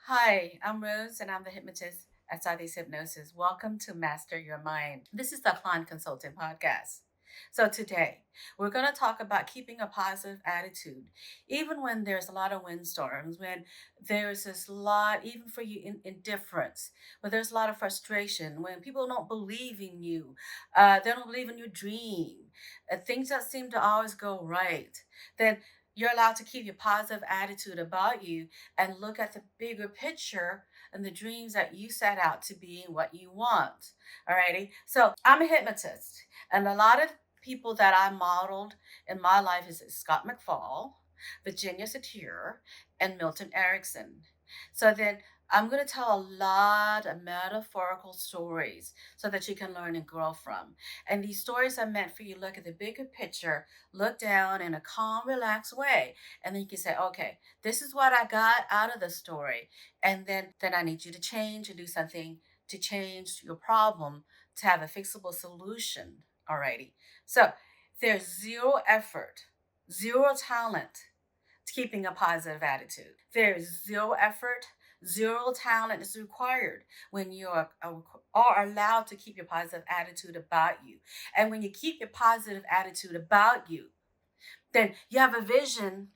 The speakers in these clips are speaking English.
Hi, I'm Rose, and I'm the hypnotist at Southeast Hypnosis. Welcome to Master Your Mind. This is the Client Consulting Podcast. So, today we're going to talk about keeping a positive attitude, even when there's a lot of windstorms, when there's this lot, even for you, indifference, when there's a lot of frustration, when people don't believe in you, they don't believe in your dream, things that seem to always go right. Then you're allowed to keep your positive attitude about you and look at the bigger picture and the dreams that you set out to be and what you want. Alrighty. So I'm a hypnotist, and a lot of people that I modeled in my life is Scott McFall, Virginia Satir, and Milton Erickson. So then I'm going to tell a lot of metaphorical stories so that you can learn and grow from. And these stories are meant for you to look at the bigger picture, look down in a calm, relaxed way. And then you can say, okay, this is what I got out of the story. And then I need you to change and do something to change your problem to have a fixable solution. Alrighty. So there's zero effort, zero talent to keeping a positive attitude. There's zero effort, zero talent is required when you are allowed to keep your positive attitude about you. And when you keep your positive attitude about you, then you have a vision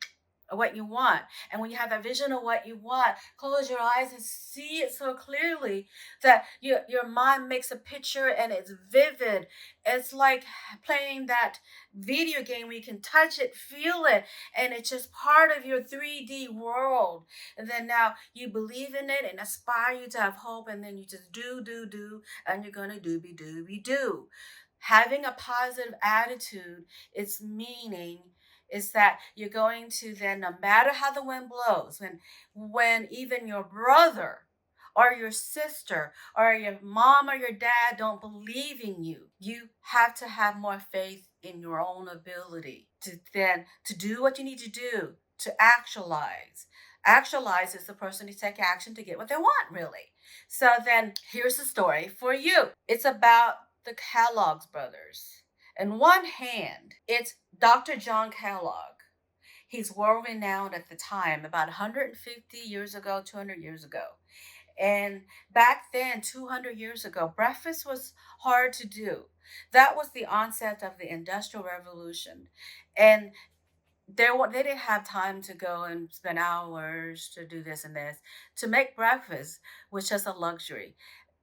of what you want. And when you have that vision of what you want, close your eyes and see it so clearly that your mind makes a picture and it's vivid. It's like playing that video game where you can touch it, feel it, and it's just part of your 3D world. And then now you believe in it and aspire you to have hope, and then you just do, and you're gonna do. Having a positive attitude, its meaning is that you're going to then, no matter how the wind blows, when even your brother or your sister or your mom or your dad don't believe in you, you have to have more faith in your own ability to do what you need to do to actualize. Actualize is the person who take action to get what they want, really. So then here's the story for you. It's about the Kellogg's brothers. In one hand, it's Dr. John Kellogg. He's world renowned at the time, about 150 years ago, 200 years ago. And back then, 200 years ago, breakfast was hard to do. That was the onset of the Industrial Revolution. And they didn't have time to go and spend hours to do this and this. To make breakfast was just a luxury.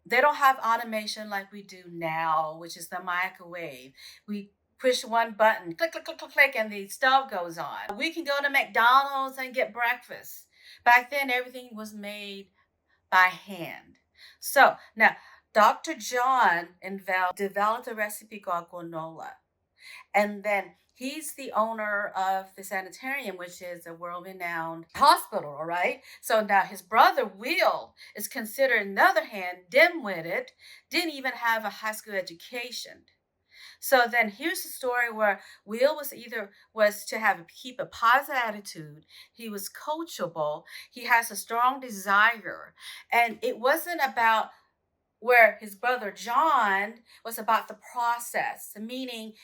They don't have automation like we do now, which is the microwave. We push one button, click, click, click, click, click, and the stove goes on. We can go to McDonald's and get breakfast. Back then, everything was made by hand. So now, Dr. John developed a recipe called granola. And then he's the owner of the sanitarium, which is a world renowned hospital, all right? So now his brother, Will, is considered, on the other hand, dim witted, didn't even have a high school education. So then here's the story where Will was to have keep a positive attitude. He was coachable. He has a strong desire. And it wasn't about where his brother John was about the process, meaning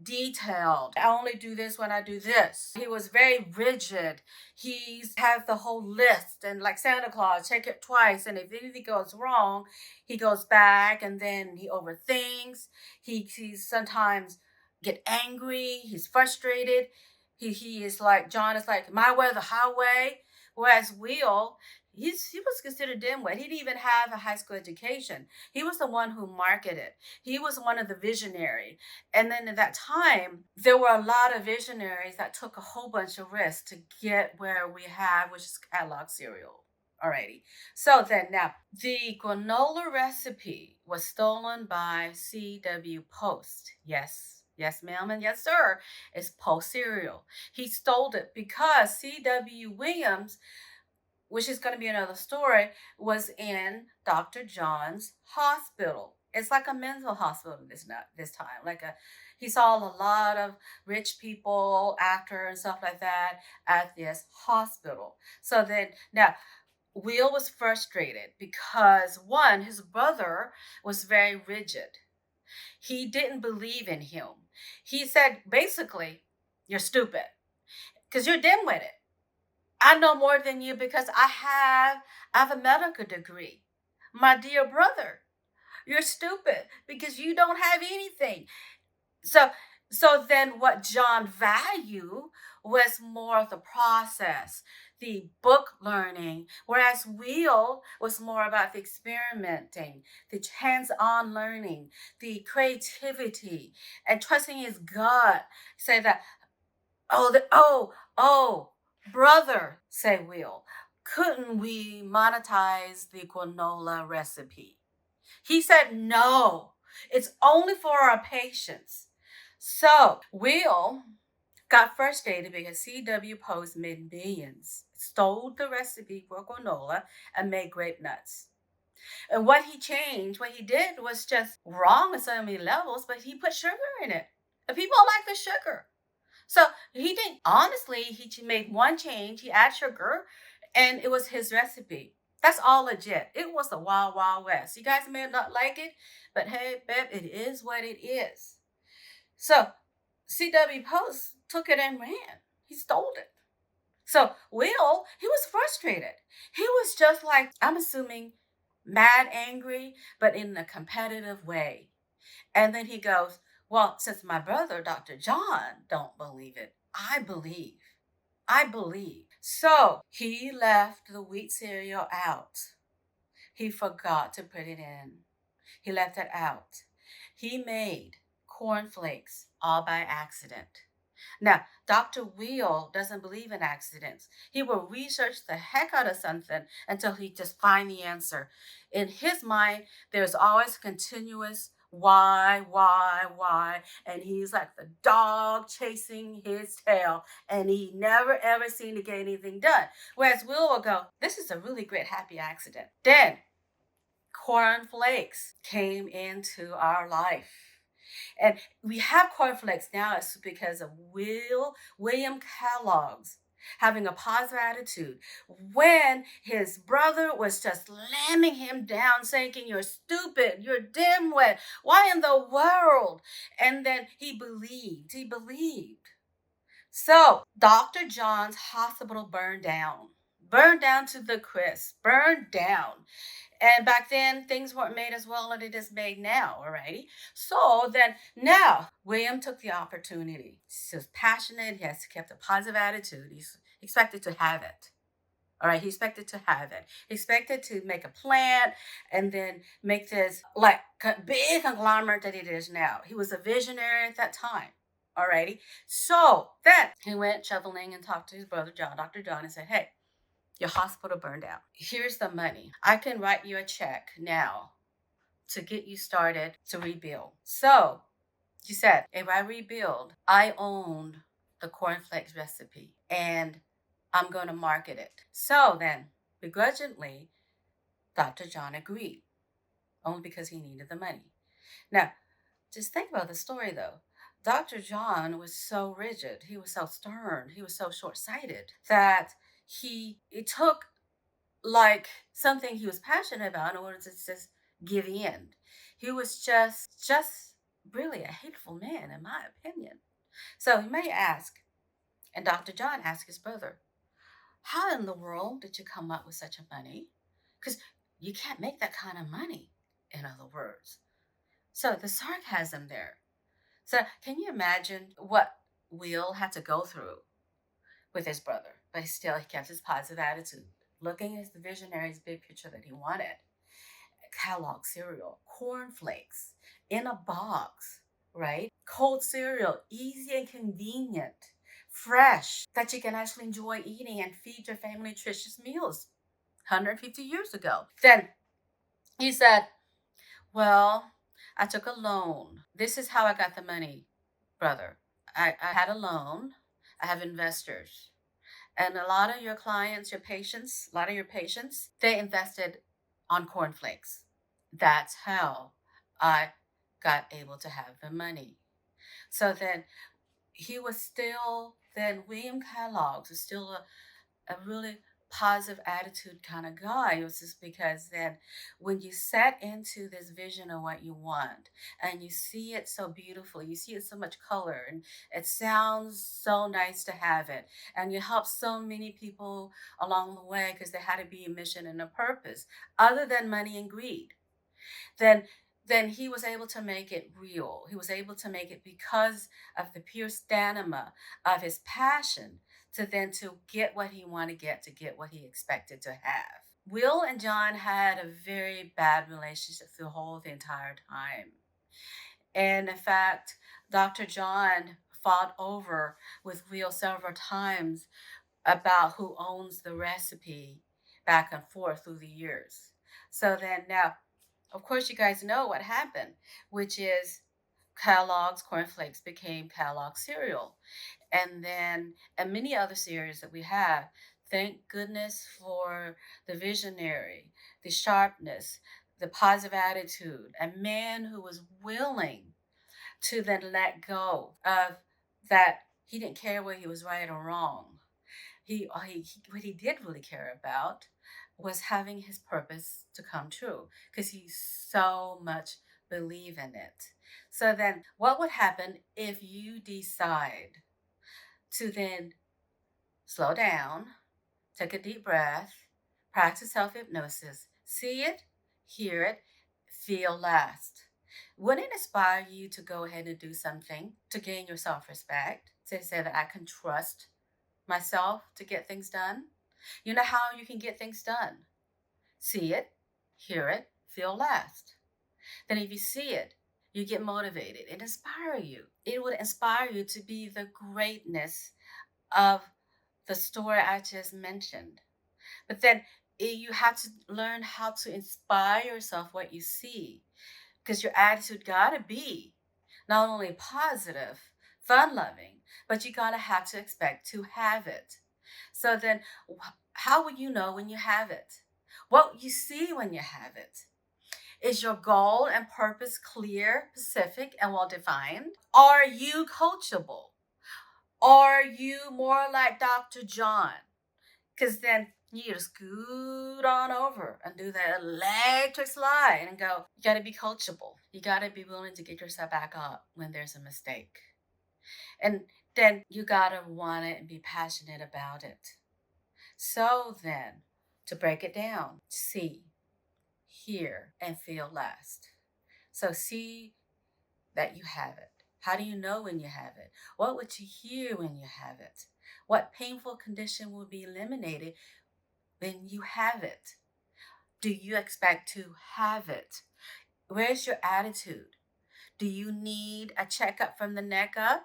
detailed. I only do this when I do this. He was very rigid. He's have the whole list, and like Santa Claus, check it twice. And if anything goes wrong, he goes back and then he overthinks. He sometimes get angry. He's frustrated. He is like John is like my way or the highway. Whereas Will, he was considered dimwit. He didn't even have a high school education. He was the one who marketed. He was one of the visionary. And then at that time, there were a lot of visionaries that took a whole bunch of risks to get where we have, which is Kellogg cereal. Alrighty. So then now, the granola recipe was stolen by C.W. Post. Yes. Yes, ma'am, and yes, sir. It's Post cereal. He stole it because C.W. Williams, which is going to be another story, was in Dr. John's hospital. It's like a mental hospital this time. He saw a lot of rich people, actors and stuff like that at this hospital. So then now Will was frustrated because one, his brother was very rigid. He didn't believe in him. He said basically, "You're stupid because you're dim with it. I know more than you because I have a medical degree. My dear brother, you're stupid because you don't have anything. So then what John valued was more of the process, the book learning, whereas Will was more about the experimenting, the hands-on learning, the creativity, and trusting his gut. Say that, oh, brother, say Will, couldn't we monetize the granola recipe? He said, no, it's only for our patients. So Will got frustrated because CW Post made millions, stole the recipe for granola, and made grape nuts. And what he did was just wrong on so many levels, but he put sugar in it. And people like the sugar. So he didn't, honestly, he made one change. He added sugar and it was his recipe. That's all legit. It was the wild, wild west. You guys may not like it, but hey, babe, it is what it is. So CW Post took it and ran. He stole it. So Will, he was frustrated. He was just like, I'm assuming, mad, angry, but in a competitive way. And then he goes, well, since my brother, Dr. John, don't believe it, I believe. I believe. So he left the wheat cereal out. He forgot to put it in. He left it out. He made cornflakes all by accident. Now, Dr. Wheel doesn't believe in accidents. He will research the heck out of something until he just find the answer. In his mind, there's always continuous why, and he's like the dog chasing his tail, and he never ever seemed to get anything done. Whereas Will go, this is a really great happy accident. Then cornflakes came into our life. And we have cornflakes now it's because of William Kellogg's having a positive attitude when his brother was just slamming him down, saying, you're stupid, you're dimwit, why in the world? And then he believed. So Dr. John's hospital burned down to the crisp, burned down. And back then, things weren't made as well as it is made now, alrighty? So then now, William took the opportunity. He was passionate. He has kept a positive attitude. He's expected to have it. All right, he expected to have it. He expected to make a plan and then make this like big conglomerate that it is now. He was a visionary at that time. Alrighty. So then he went shoveling and talked to his brother John, Dr. John, and said, hey, your hospital burned down. Here's the money. I can write you a check now to get you started to rebuild. So he said, if I rebuild, I owned the cornflakes recipe and I'm going to market it. So then, begrudgingly, Dr. John agreed, only because he needed the money. Now, just think about the story though. Dr. John was so rigid, he was so stern, he was so short sighted that it took like something he was passionate about in order to just give in. He was just really a hateful man, in my opinion. So you may ask, and Dr. John asked his brother, how in the world did you come up with such a money? Because you can't make that kind of money, in other words. So the sarcasm there. So can you imagine what Will had to go through with his brother? But still, he kept his positive attitude, looking at the visionary's big picture that he wanted. Kellogg cereal, cornflakes in a box, right? Cold cereal, easy and convenient, fresh, that you can actually enjoy eating and feed your family nutritious meals 150 years ago. Then he said, well, I took a loan. This is how I got the money, brother. I had a loan. I have investors. And a lot of your clients, your patients, they invested on cornflakes. That's how I got able to have the money. So then William Kellogg was still a really positive attitude kind of guy. It was just because then when you set into this vision of what you want and you see it so beautifully, you see it so much color and it sounds so nice to have it. And you help so many people along the way because there had to be a mission and a purpose other than money and greed. Then then he was able to make it real. He was able to make it because of the pure stamina of his passion to then to get what he wanted to get what he expected to have. Will and John had a very bad relationship the entire time. And in fact, Dr. John fought over with Will several times about who owns the recipe back and forth through the years. So then now, of course, you guys know what happened, which is Kellogg's cornflakes became Kellogg cereal. And then, and many other cereals that we have. Thank goodness for the visionary, the sharpness, the positive attitude, a man who was willing to then let go of that. He didn't care whether he was right or wrong. He what he did really care about was having his purpose to come true because he so much believe in it. So then what would happen if you decide to then slow down, take a deep breath, practice self-hypnosis, see it, hear it, feel last? Wouldn't it inspire you to go ahead and do something to gain your self-respect, to say that I can trust myself to get things done? You know how you can get things done? See it, hear it, feel last. Then if you see it, you get motivated. It inspire you. It would inspire you to be the greatness of the story I just mentioned. But then you have to learn how to inspire yourself what you see because your attitude gotta be not only positive, fun loving, but you gotta have to expect to have it. So then, how will you know when you have it? What you see when you have it? Is your goal and purpose clear, specific, and well defined? Are you coachable? Are you more like Dr. John? Because then you just scoot on over and do that electric slide and go, you got to be coachable. You got to be willing to get yourself back up when there's a mistake. And then you got to want it and be passionate about it. So then, to break it down, see, hear, and feel last. So see that you have it. How do you know when you have it? What would you hear when you have it? What painful condition will be eliminated when you have it? Do you expect to have it? Where's your attitude? Do you need a checkup from the neck up?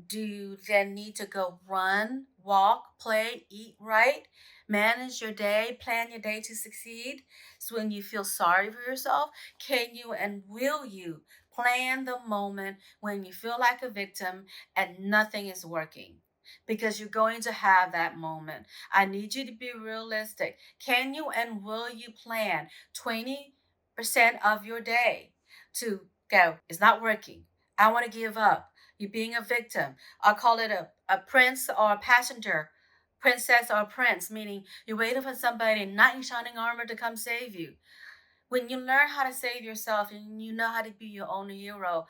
Do you then need to go run, walk, play, eat right, manage your day, plan your day to succeed? So when you feel sorry for yourself, can you and will you plan the moment when you feel like a victim and nothing is working? Because you're going to have that moment. I need you to be realistic. Can you and will you plan 20% of your day to go, it's not working. I want to give up. You're being a victim. I'll call it a prince or a passenger, princess or prince, meaning you're waiting for somebody in knight in shining armor to come save you. When you learn how to save yourself and you know how to be your own hero,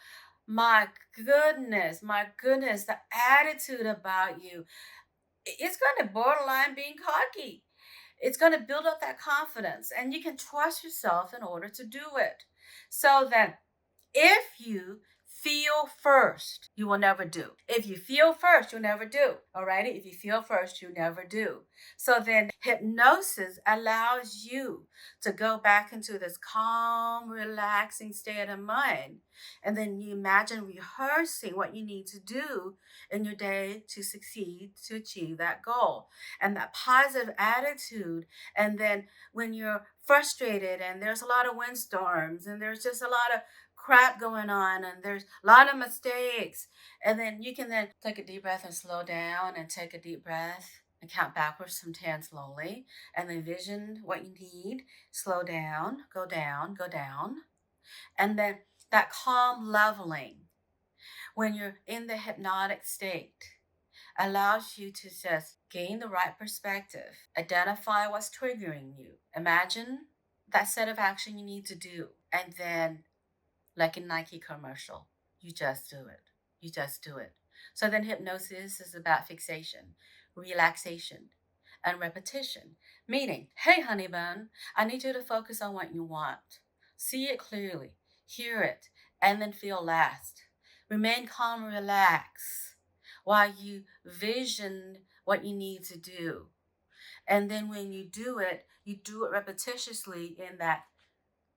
my goodness, the attitude about you, it's going to borderline being cocky. It's going to build up that confidence and you can trust yourself in order to do it. So then if you feel first, you will never do. If you feel first, you'll never do. All right? If you feel first, you never do. So then hypnosis allows you to go back into this calm, relaxing state of mind. And then you imagine rehearsing what you need to do in your day to succeed, to achieve that goal. And that positive attitude. And then when you're frustrated and there's a lot of windstorms and there's just a lot of crap going on and there's a lot of mistakes, and then you can then take a deep breath and slow down and take a deep breath and count backwards from 10 slowly and then vision what you need, slow down, go down, and then that calm leveling when you're in the hypnotic state allows you to just gain the right perspective, identify what's triggering you, imagine that set of action you need to do, and then, like a Nike commercial, you just do it. You just do it. So then hypnosis is about fixation, relaxation, and repetition. Meaning, hey, honey bun, I need you to focus on what you want. See it clearly, hear it, and then feel last. Remain calm and relax while you vision what you need to do. And then when you do it repetitiously in that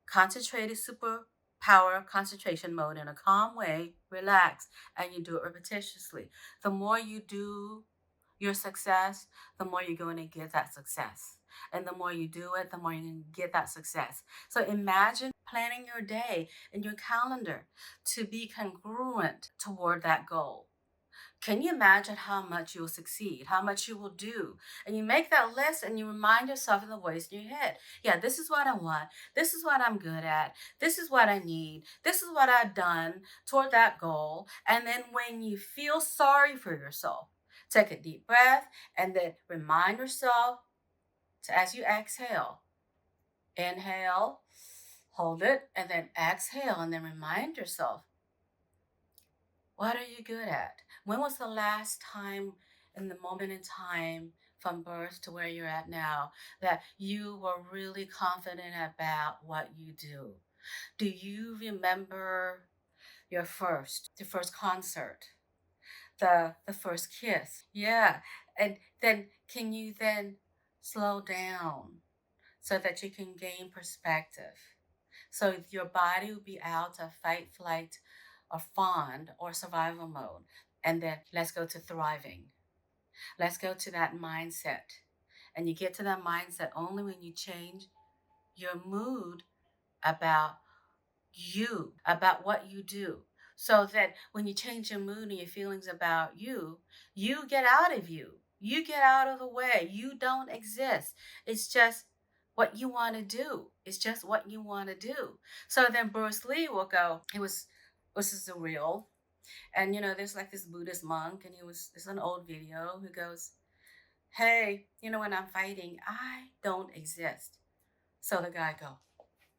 concentrated superpower concentration mode in a calm way, relax, and you do it repetitiously. The more you do your success, the more you're going to get that success. And the more you do it, the more you're going to get that success. So imagine planning your day and your calendar to be congruent toward that goal. Can you imagine how much you'll succeed, how much you will do? And you make that list and you remind yourself in the voice in your head, yeah, this is what I want. This is what I'm good at. This is what I need. This is what I've done toward that goal. And then when you feel sorry for yourself, take a deep breath and then remind yourself to, as you exhale, inhale, hold it, and then exhale, and then remind yourself, what are you good at? When was the last time in the moment in time from birth to where you're at now that you were really confident about what you do? Do you remember the first concert, the first kiss? Yeah. And then can you then slow down so that you can gain perspective? So your body will be out of fight, flight, or fawn or survival mode. And then let's go to thriving. Let's go to that mindset. And you get to that mindset only when you change your mood about you, about what you do. So that when you change your mood and your feelings about you, you get out of you. You get out of the way. You don't exist. It's just what you want to do. It's just what you want to do. So then Bruce Lee will go, this is a real. And there's like this Buddhist monk, and it's an old video who goes, hey, when I'm fighting, I don't exist. So the guy go,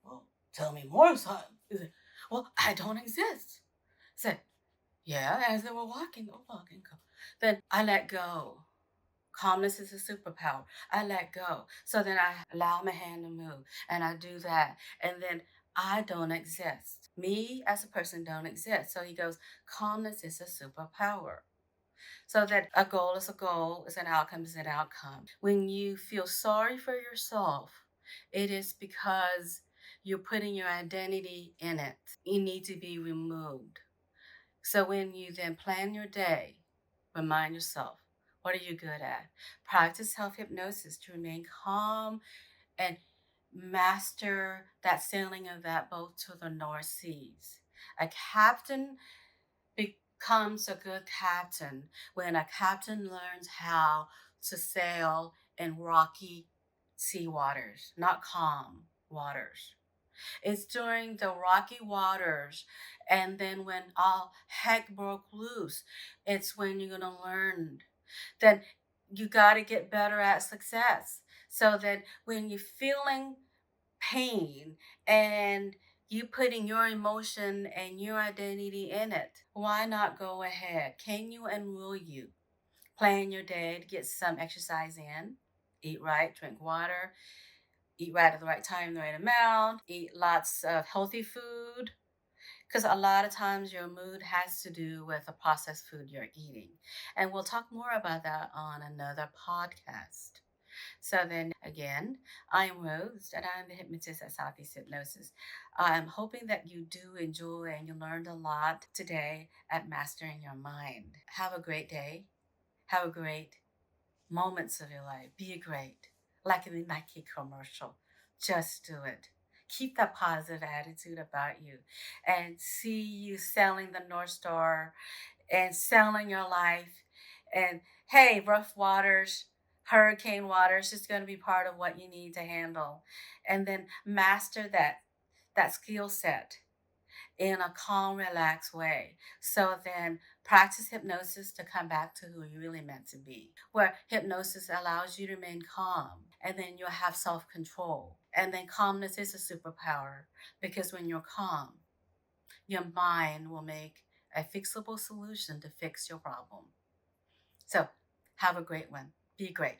well, tell me more, son. He said, well, I don't exist. I said, yeah, as they were walking, go. Then I let go. Calmness is a superpower. I let go. So then I allow my hand to move and I do that. And then I don't exist. Me as a person don't exist. So he goes, calmness is a superpower. So that a goal is a goal, is an outcome is an outcome. When you feel sorry for yourself, it is because you're putting your identity in it. You need to be removed. So when you then plan your day, remind yourself, what are you good at? Practice self hypnosis to remain calm and master that sailing of that boat to the North Seas. A captain becomes a good captain when a captain learns how to sail in rocky sea waters, not calm waters. It's during the rocky waters, and then when all heck broke loose, it's when you're going to learn that you got to get better at success. So that when you're feeling pain and you putting your emotion and your identity in it, why not go ahead? Can you and will you plan your day to get some exercise in? Eat right, drink water, eat right at the right time, the right amount, eat lots of healthy food. Because a lot of times your mood has to do with the processed food you're eating. And we'll talk more about that on another podcast. So then again, I'm Rose and I'm the hypnotist at Southeast Hypnosis. I'm hoping that you do enjoy and you learned a lot today at Mastering Your Mind. Have a great day. Have a great moments of your life. Be great. Like in the Nike commercial. Just do it. Keep that positive attitude about you and see you selling the North Star and selling your life. And hey, rough waters, hurricane waters is going to be part of what you need to handle. And then master that skill set in a calm, relaxed way. So then practice hypnosis to come back to who you really meant to be, where hypnosis allows you to remain calm and then you'll have self control. And then calmness is a superpower because when you're calm, your mind will make a fixable solution to fix your problem. So have a great one. Be great.